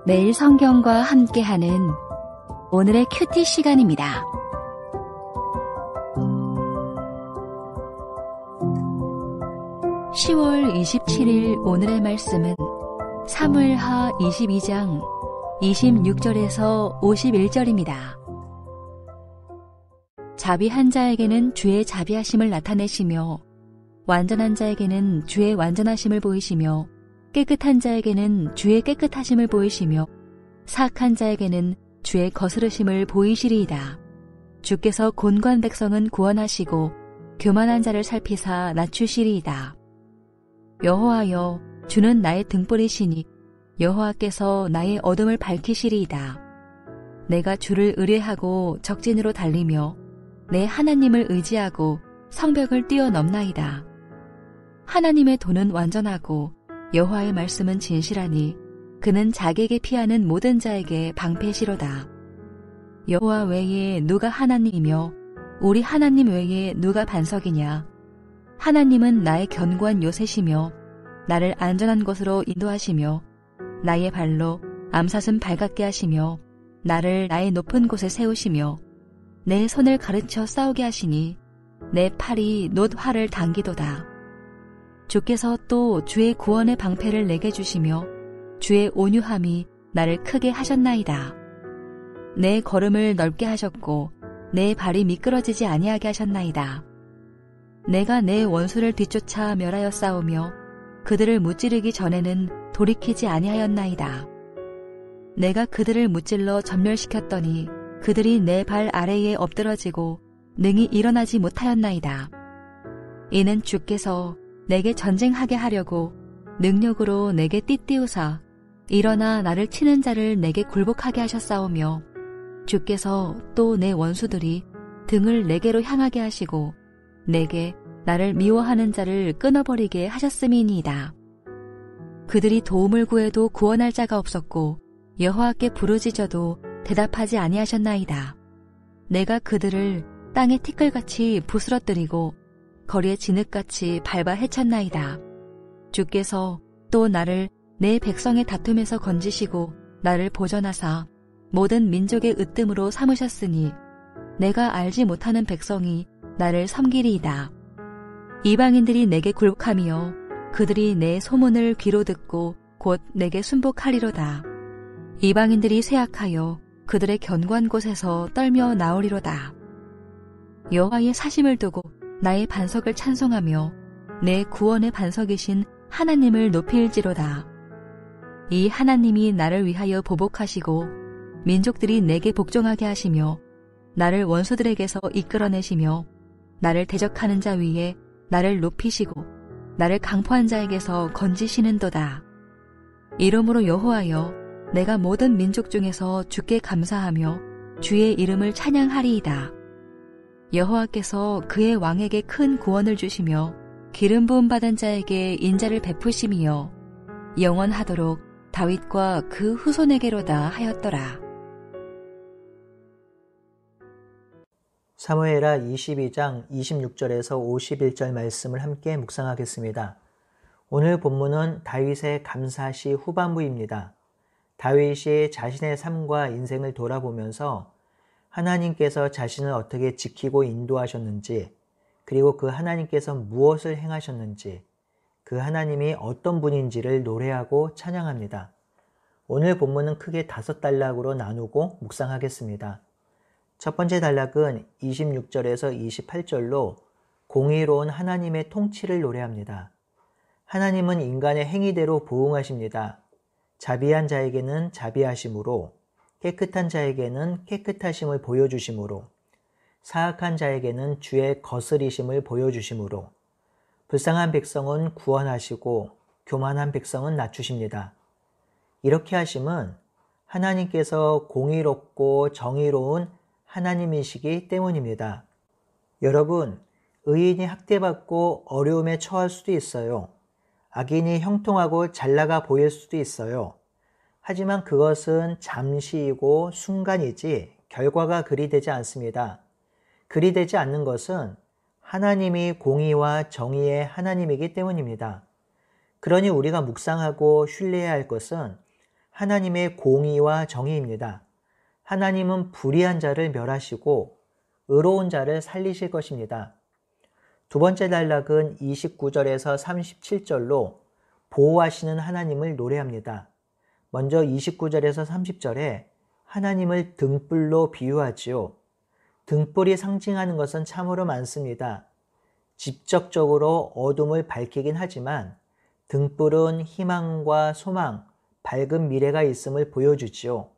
매일 성경과 함께하는 오늘의 큐티 시간입니다. (10월 27일) 오늘의 말씀은 사무엘하 22장 26절에서 51절입니다. 자비한 자에게는 주의 자비하심을 나타내시며 완전한 자에게는 주의 완전하심을 보이시며 깨끗한 자에게는 주의 깨끗하심을 보이시며 사악한 자에게는 주의 거스르심을 보이시리이다. 주께서 곤고한 백성은 구원하시고 교만한 자를 살피사 낮추시리이다. 여호와여, 주는 나의 등불이시니 여호와께서 나의 어둠을 밝히시리이다. 내가 주를 의뢰하고 적진으로 달리며 내 하나님을 의지하고 성벽을 뛰어넘나이다. 하나님의 도는 완전하고 여호와의 말씀은 진실하니 그는 자기에게 피하는 모든 자에게 방패시로다. 여호와 외에 누가 하나님이며 우리 하나님 외에 누가 반석이냐. 하나님은 나의 견고한 요새시며 나를 안전한 곳으로 인도하시며 나의 발로 암사슴 발같게 하시며 나를 나의 높은 곳에 세우시며 내 손을 가르쳐 싸우게 하시니 내 팔이 놋 활을 당기도다. 주께서 또 주의 구원의 방패를 내게 주시며 주의 온유함이 나를 크게 하셨나이다. 내 걸음을 넓게 하셨고 내 발이 미끄러지지 아니하게 하셨나이다. 내가 내 원수를 뒤쫓아 멸하여 싸우며 그들을 무찌르기 전에는 돌이키지 아니하였나이다. 내가 그들을 무찔러 전멸시켰더니 그들이 내 발 아래에 엎드러지고 능히 일어나지 못하였나이다. 이는 주께서 내게 전쟁하게 하려고 능력으로 내게 띠띠우사 일어나 나를 치는 자를 내게 굴복하게 하셨사오며 주께서 또 내 원수들이 등을 내게로 향하게 하시고 내게 나를 미워하는 자를 끊어버리게 하셨음이니이다. 그들이 도움을 구해도 구원할 자가 없었고 여호와께 부르짖어도 대답하지 아니하셨나이다. 내가 그들을 땅에 티끌같이 부스러뜨리고 거리에 진흙같이 밟아 헤쳤나이다. 주께서 또 나를 내 백성의 다툼에서 건지시고 나를 보전하사 모든 민족의 으뜸으로 삼으셨으니 내가 알지 못하는 백성이 나를 섬기리이다. 이방인들이 내게 굴복하며 그들이 내 소문을 귀로 듣고 곧 내게 순복하리로다. 이방인들이 쇠약하여 그들의 견고한 곳에서 떨며 나오리로다. 여호와의 사심을 두고 나의 반석을 찬송하며 내 구원의 반석이신 하나님을 높일지로다. 이 하나님이 나를 위하여 보복하시고 민족들이 내게 복종하게 하시며 나를 원수들에게서 이끌어내시며 나를 대적하는 자 위에 나를 높이시고 나를 강포한 자에게서 건지시는도다. 이러므로 여호와여, 내가 모든 민족 중에서 주께 감사하며 주의 이름을 찬양하리이다. 여호와께서 그의 왕에게 큰 구원을 주시며 기름 부음 받은 자에게 인자를 베푸심이여 영원하도록 다윗과 그 후손에게로다 하였더라. 사무엘하 22장 26절에서 51절 말씀을 함께 묵상하겠습니다. 오늘 본문은 다윗의 감사시 후반부입니다. 다윗이 자신의 삶과 인생을 돌아보면서 하나님께서 자신을 어떻게 지키고 인도하셨는지, 그리고 그 하나님께서 무엇을 행하셨는지, 그 하나님이 어떤 분인지를 노래하고 찬양합니다. 오늘 본문은 크게 5단락으로 나누고 묵상하겠습니다. 첫 번째 단락은 26절에서 28절로 공의로운 하나님의 통치를 노래합니다. 하나님은 인간의 행위대로 보응하십니다. 자비한 자에게는 자비하심으로, 깨끗한 자에게는 깨끗하심을 보여주심으로, 사악한 자에게는 주의 거스리심을 보여주심으로, 불쌍한 백성은 구원하시고 교만한 백성은 낮추십니다. 이렇게 하심은 하나님께서 공의롭고 정의로운 하나님이시기 때문입니다. 여러분, 의인이 학대받고 어려움에 처할 수도 있어요. 악인이 형통하고 잘나가 보일 수도 있어요. 하지만 그것은 잠시이고 순간이지 결과가 그리 되지 않습니다. 그리 되지 않는 것은 하나님이 공의와 정의의 하나님이기 때문입니다. 그러니 우리가 묵상하고 신뢰해야 할 것은 하나님의 공의와 정의입니다. 하나님은 불의한 자를 멸하시고 의로운 자를 살리실 것입니다. 두 번째 단락은 29절에서 37절로 보호하시는 하나님을 노래합니다. 먼저 29절에서 30절에 하나님을 등불로 비유하지요. 등불이 상징하는 것은 참으로 많습니다. 직접적으로 어둠을 밝히긴 하지만 등불은 희망과 소망, 밝은 미래가 있음을 보여주지요.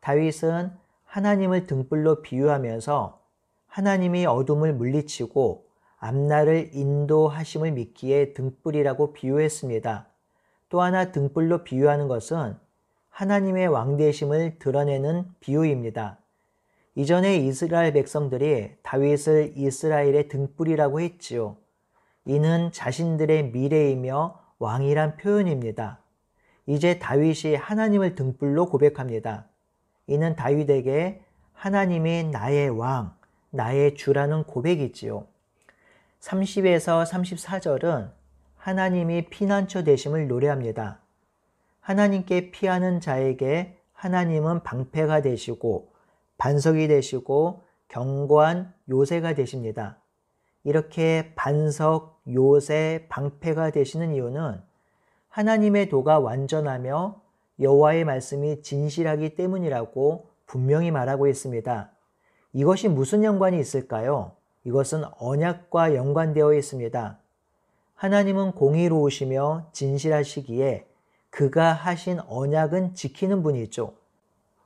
다윗은 하나님을 등불로 비유하면서 하나님이 어둠을 물리치고 앞날을 인도하심을 믿기에 등불이라고 비유했습니다. 또 하나 등불로 비유하는 것은 하나님의 왕되심을 드러내는 비유입니다. 이전에 이스라엘 백성들이 다윗을 이스라엘의 등불이라고 했지요. 이는 자신들의 미래이며 왕이란 표현입니다. 이제 다윗이 하나님을 등불로 고백합니다. 이는 다윗에게 하나님이 나의 왕, 나의 주라는 고백이지요. 30에서 34절은 하나님이 피난처 되심을 노래합니다. 하나님께 피하는 자에게 하나님은 방패가 되시고 반석이 되시고 견고한 요새가 되십니다. 이렇게 반석, 요새, 방패가 되시는 이유는 하나님의 도가 완전하며 여호와의 말씀이 진실하기 때문이라고 분명히 말하고 있습니다. 이것이 무슨 연관이 있을까요? 이것은 언약과 연관되어 있습니다. 하나님은 공의로우시며 진실하시기에 그가 하신 언약은 지키는 분이죠.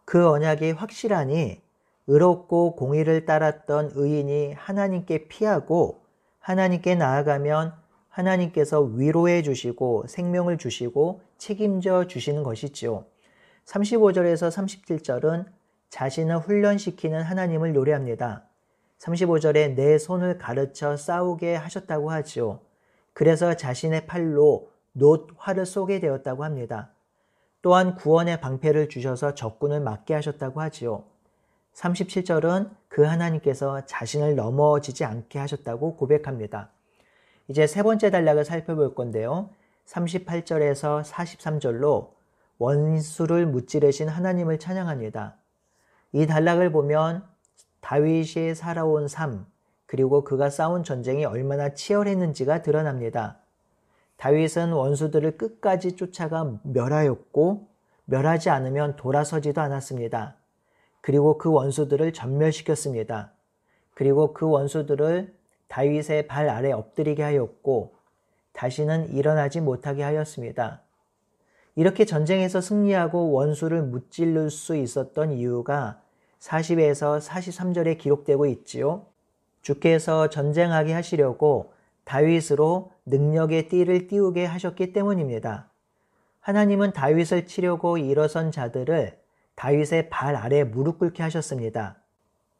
그 언약이 확실하니 의롭고 공의를 따랐던 의인이 하나님께 피하고 하나님께 나아가면 하나님께서 위로해 주시고 생명을 주시고 책임져 주시는 것이지요. 35절에서 37절은 자신을 훈련시키는 하나님을 노래합니다. 35절에 내 손을 가르쳐 싸우게 하셨다고 하지요. 그래서 자신의 팔로 놋 활을 쏘게 되었다고 합니다. 또한 구원의 방패를 주셔서 적군을 맞게 하셨다고 하지요. 37절은 그 하나님께서 자신을 넘어지지 않게 하셨다고 고백합니다. 이제 세 번째 단락을 살펴볼 건데요. 38절에서 43절로 원수를 무찌르신 하나님을 찬양합니다. 이 단락을 보면 다윗이 살아온 삶, 그리고 그가 싸운 전쟁이 얼마나 치열했는지가 드러납니다. 다윗은 원수들을 끝까지 쫓아가 멸하였고 멸하지 않으면 돌아서지도 않았습니다. 그리고 그 원수들을 전멸시켰습니다. 그리고 그 원수들을 다윗의 발 아래 엎드리게 하였고 다시는 일어나지 못하게 하였습니다. 이렇게 전쟁에서 승리하고 원수를 무찌를 수 있었던 이유가 40에서 43절에 기록되고 있지요. 주께서 전쟁하게 하시려고 다윗으로 능력의 띠를 띄우게 하셨기 때문입니다. 하나님은 다윗을 치려고 일어선 자들을 다윗의 발 아래 무릎 꿇게 하셨습니다.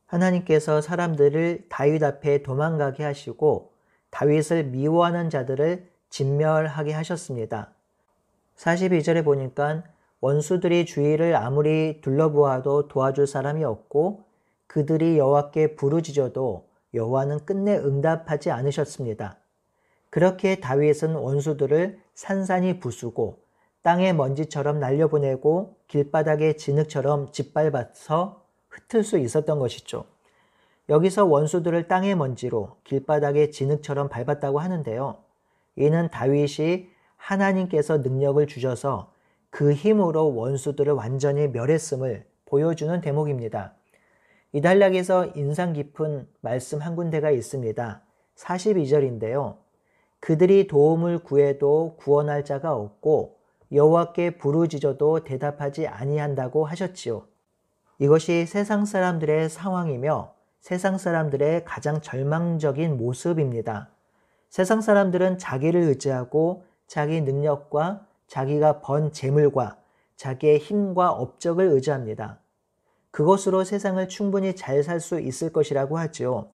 하나님께서 사람들을 다윗 앞에 도망가게 하시고 다윗을 미워하는 자들을 진멸하게 하셨습니다. 42절에 보니까 원수들이 주위를 아무리 둘러보아도 도와줄 사람이 없고 그들이 여호와께 부르짖어도 여호와는 끝내 응답하지 않으셨습니다. 그렇게 다윗은 원수들을 산산이 부수고 땅의 먼지처럼 날려보내고 길바닥의 진흙처럼 짓밟아서 흩을 수 있었던 것이죠. 여기서 원수들을 땅의 먼지로 길바닥의 진흙처럼 밟았다고 하는데요. 이는 다윗이 하나님께서 능력을 주셔서 그 힘으로 원수들을 완전히 멸했음을 보여주는 대목입니다. 이 단락에서 인상 깊은 말씀 한 군데가 있습니다. 42절인데요. 그들이 도움을 구해도 구원할 자가 없고 여호와께 부르짖어도 대답하지 아니한다고 하셨지요. 이것이 세상 사람들의 상황이며 세상 사람들의 가장 절망적인 모습입니다. 세상 사람들은 자기를 의지하고 자기 능력과 자기가 번 재물과 자기의 힘과 업적을 의지합니다. 그것으로 세상을 충분히 잘 살 수 있을 것이라고 하지요.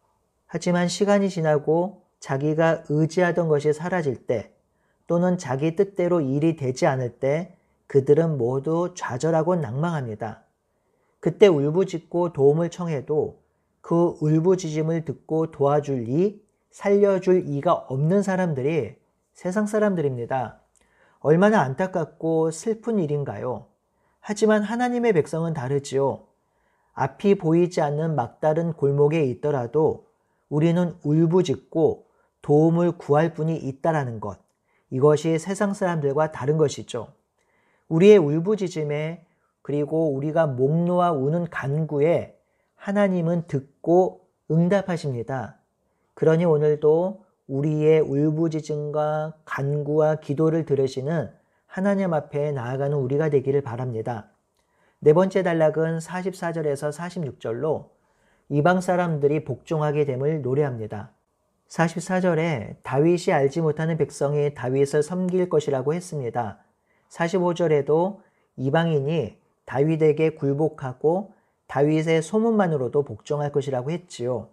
하지만 시간이 지나고 자기가 의지하던 것이 사라질 때 또는 자기 뜻대로 일이 되지 않을 때 그들은 모두 좌절하고 낭망합니다. 그때 울부짖고 도움을 청해도 그 울부짖음을 듣고 도와줄 이, 살려줄 이가 없는 사람들이 세상 사람들입니다. 얼마나 안타깝고 슬픈 일인가요? 하지만 하나님의 백성은 다르지요. 앞이 보이지 않는 막다른 골목에 있더라도 우리는 울부짖고 도움을 구할 분이 있다라는 것. 이것이 세상 사람들과 다른 것이죠. 우리의 울부짖음에 그리고 우리가 목 놓아 우는 간구에 하나님은 듣고 응답하십니다. 그러니 오늘도 우리의 울부짖음과 간구와 기도를 들으시는 하나님 앞에 나아가는 우리가 되기를 바랍니다. 네 번째 단락은 44절에서 46절로 이방 사람들이 복종하게 됨을 노래합니다. 44절에 다윗이 알지 못하는 백성이 다윗을 섬길 것이라고 했습니다. 45절에도 이방인이 다윗에게 굴복하고 다윗의 소문만으로도 복종할 것이라고 했지요.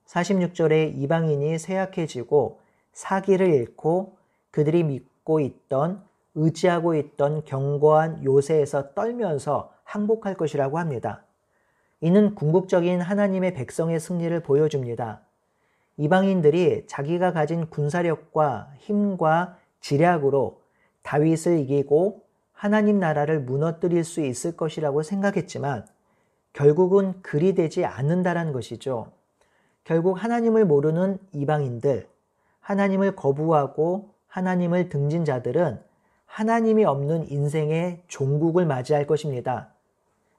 46절에 이방인이 쇠약해지고 사기를 잃고 그들이 믿고 있던 의지하고 있던 견고한 요새에서 떨면서 항복할 것이라고 합니다. 이는 궁극적인 하나님의 백성의 승리를 보여줍니다. 이방인들이 자기가 가진 군사력과 힘과 지략으로 다윗을 이기고 하나님 나라를 무너뜨릴 수 있을 것이라고 생각했지만 결국은 그리 되지 않는다라는 것이죠. 결국 하나님을 모르는 이방인들, 하나님을 거부하고 하나님을 등진 자들은 하나님이 없는 인생의 종국을 맞이할 것입니다.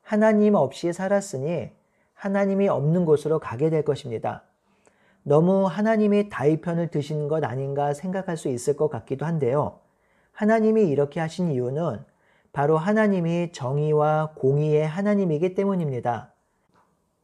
하나님 없이 살았으니 하나님이 없는 곳으로 가게 될 것입니다. 너무 하나님이 다윗 편을 드신 것 아닌가 생각할 수 있을 것 같기도 한데요. 하나님이 이렇게 하신 이유는 바로 하나님이 정의와 공의의 하나님이기 때문입니다.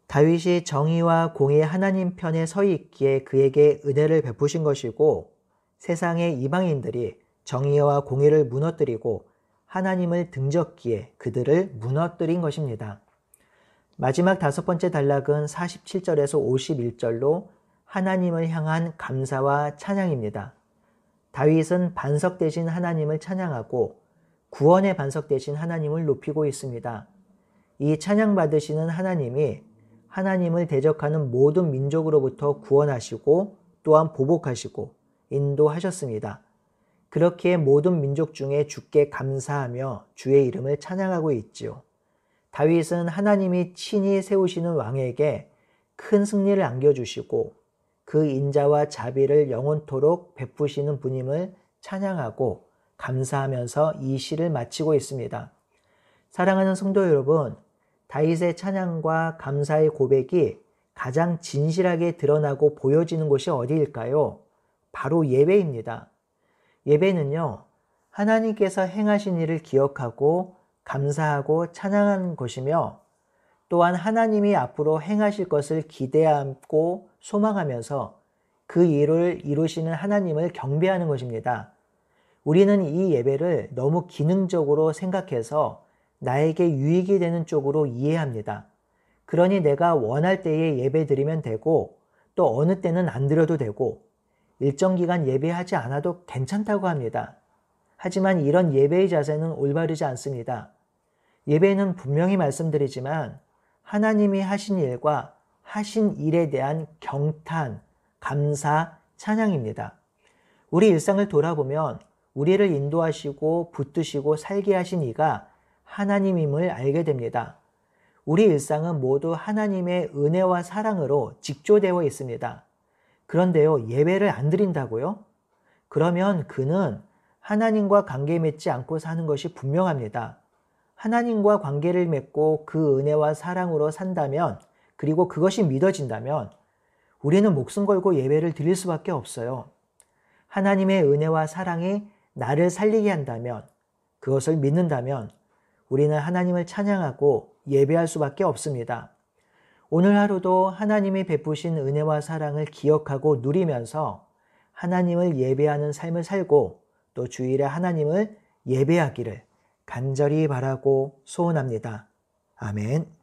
다윗이 정의와 공의의 하나님 편에 서 있기에 그에게 은혜를 베푸신 것이고 세상의 이방인들이 정의와 공의를 무너뜨리고 하나님을 등졌기에 그들을 무너뜨린 것입니다. 마지막 다섯 번째 단락은 47절에서 51절로 하나님을 향한 감사와 찬양입니다. 다윗은 반석 되신 하나님을 찬양하고 구원의 반석 되신 하나님을 높이고 있습니다. 이 찬양받으시는 하나님이 하나님을 대적하는 모든 민족으로부터 구원하시고 또한 보복하시고 인도하셨습니다. 그렇기에 모든 민족 중에 주께 감사하며 주의 이름을 찬양하고 있지요. 다윗은 하나님이 친히 세우시는 왕에게 큰 승리를 안겨주시고 그 인자와 자비를 영원토록 베푸시는 분임을 찬양하고 감사하면서 이 시를 마치고 있습니다. 사랑하는 성도 여러분, 다윗의 찬양과 감사의 고백이 가장 진실하게 드러나고 보여지는 곳이 어디일까요? 바로 예배입니다. 예배는요, 하나님께서 행하신 일을 기억하고 감사하고 찬양하는 것이며 또한 하나님이 앞으로 행하실 것을 기대하고 소망하면서 그 일을 이루시는 하나님을 경배하는 것입니다. 우리는 이 예배를 너무 기능적으로 생각해서 나에게 유익이 되는 쪽으로 이해합니다. 그러니 내가 원할 때에 예배 드리면 되고 또 어느 때는 안 드려도 되고 일정 기간 예배하지 않아도 괜찮다고 합니다. 하지만 이런 예배의 자세는 올바르지 않습니다. 예배는 분명히 말씀드리지만 하나님이 하신 일과 하신 일에 대한 경탄, 감사, 찬양입니다. 우리 일상을 돌아보면 우리를 인도하시고 붙드시고 살게 하신 이가 하나님임을 알게 됩니다. 우리 일상은 모두 하나님의 은혜와 사랑으로 직조되어 있습니다. 그런데요, 예배를 안 드린다고요? 그러면 그는 하나님과 관계 맺지 않고 사는 것이 분명합니다. 하나님과 관계를 맺고 그 은혜와 사랑으로 산다면, 그리고 그것이 믿어진다면 우리는 목숨 걸고 예배를 드릴 수밖에 없어요. 하나님의 은혜와 사랑이 나를 살리게 한다면, 그것을 믿는다면 우리는 하나님을 찬양하고 예배할 수밖에 없습니다. 오늘 하루도 하나님이 베푸신 은혜와 사랑을 기억하고 누리면서 하나님을 예배하는 삶을 살고 또 주일에 하나님을 예배하기를 간절히 바라고 소원합니다. 아멘.